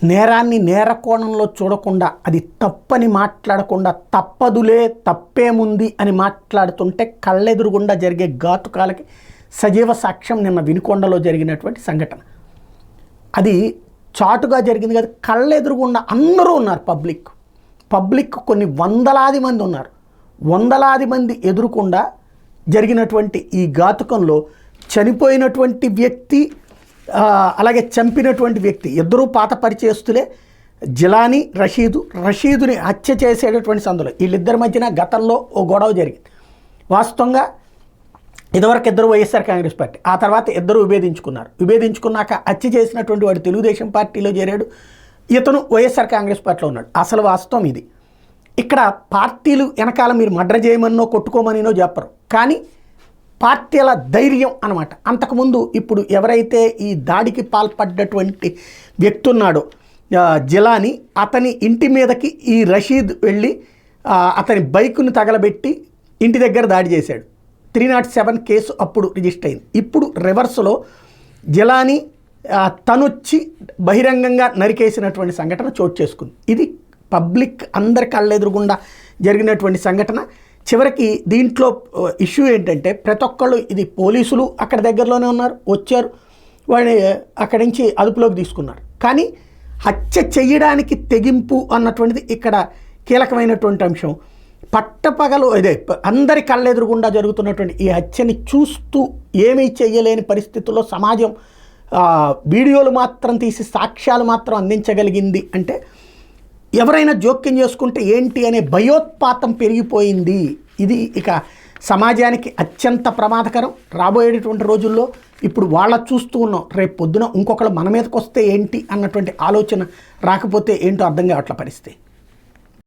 నేరాన్ని నేర కోణంలో చూడకుండా, అది తప్పని మాట్లాడకుండా, తప్పదులే తప్పేముంది అని మాట్లాడుతుంటే కళ్ళెదురుగుండా జరిగే ఘాతుకాలకి సజీవ సాక్ష్యం నిన్న వినుకొండలో జరిగినటువంటి సంఘటన. అది చాటుగా జరిగింది కదా, కళ్ళెదురుగుండా అందరూ ఉన్నారు. పబ్లిక్ కొన్ని వందలాది మంది ఉన్నారు. వందలాది మంది ఎదురుకుండా జరిగినటువంటి ఈ ఘాతుకంలో చనిపోయినటువంటి వ్యక్తి, అలాగే చంపినటువంటి వ్యక్తి ఇద్దరూ పాత పరిచయస్తులే. జిలానీ, రషీదుని హత్య చేసేటటువంటి సందులో వీళ్ళిద్దరి మధ్యన గతంలో ఓ గొడవ జరిగింది. వాస్తవంగా ఇదివరకు ఇద్దరు వైఎస్ఆర్ కాంగ్రెస్ పార్టీ, ఆ తర్వాత ఇద్దరు విభేదించుకున్నాక హత్య చేసినటువంటి వాడు తెలుగుదేశం పార్టీలో చేరాడు, ఇతను వైఎస్ఆర్ కాంగ్రెస్ పార్టీలో ఉన్నాడు. అసలు వాస్తవం ఇది. ఇక్కడ పార్టీలు వెనకాల మీరు మర్డర్ చేయమనో కొట్టుకోమనినో చెప్పరు, కానీ పార్టీల ధైర్యం అన్నమాట. అంతకుముందు ఇప్పుడు ఎవరైతే ఈ దాడికి పాల్పడ్డటువంటి వ్యక్తి ఉన్నాడో జిలానీ, అతని ఇంటి మీదకి ఈ రషీద్ వెళ్ళి అతని బైకును తగలబెట్టి ఇంటి దగ్గర దాడి చేశాడు. 307 కేసు అప్పుడు రిజిస్టర్ అయింది. ఇప్పుడు రివర్స్లో జిలానీ తనొచ్చి బహిరంగంగా నరికేసినటువంటి సంఘటన చోటు చేసుకుంది. ఇది పబ్లిక్ అందరి కళ్ళెదురుగుండా జరిగినటువంటి సంఘటన. చివరికి దీంట్లో ఇష్యూ ఏంటంటే ప్రతి ఒక్కళ్ళు, ఇది పోలీసులు అక్కడ దగ్గరలోనే ఉన్నారు, వచ్చారు, వాడిని అక్కడి నుంచి అదుపులోకి తీసుకున్నారు. కానీ హత్య చెయ్యడానికి తెగింపు అన్నటువంటిది ఇక్కడ కీలకమైనటువంటి అంశం. పట్టపగలు ఇదే అందరి కళ్ళెదురుగుండా జరుగుతున్నటువంటి ఈ హత్యని చూస్తూ ఏమీ చెయ్యలేని పరిస్థితుల్లో సమాజం వీడియోలు మాత్రం తీసి సాక్ష్యాలు మాత్రం అందించగలిగింది అంటే, ఎవరైనా జోక్యం చేసుకుంటే ఏంటి అనే భయోత్పాతం పెరిగిపోయింది. ఇది ఇక సమాజానికి అత్యంత ప్రమాదకరం. రాబోయేటటువంటి రోజుల్లో ఇప్పుడు వాళ్ళ చూస్తూ ఉన్నాం, రేపు పొద్దున ఇంకొకళ్ళు మన మీదకి వస్తే ఏంటి అన్నటువంటి ఆలోచన రాకపోతే ఏంటో అర్థం కావట్ల పరిస్థితి.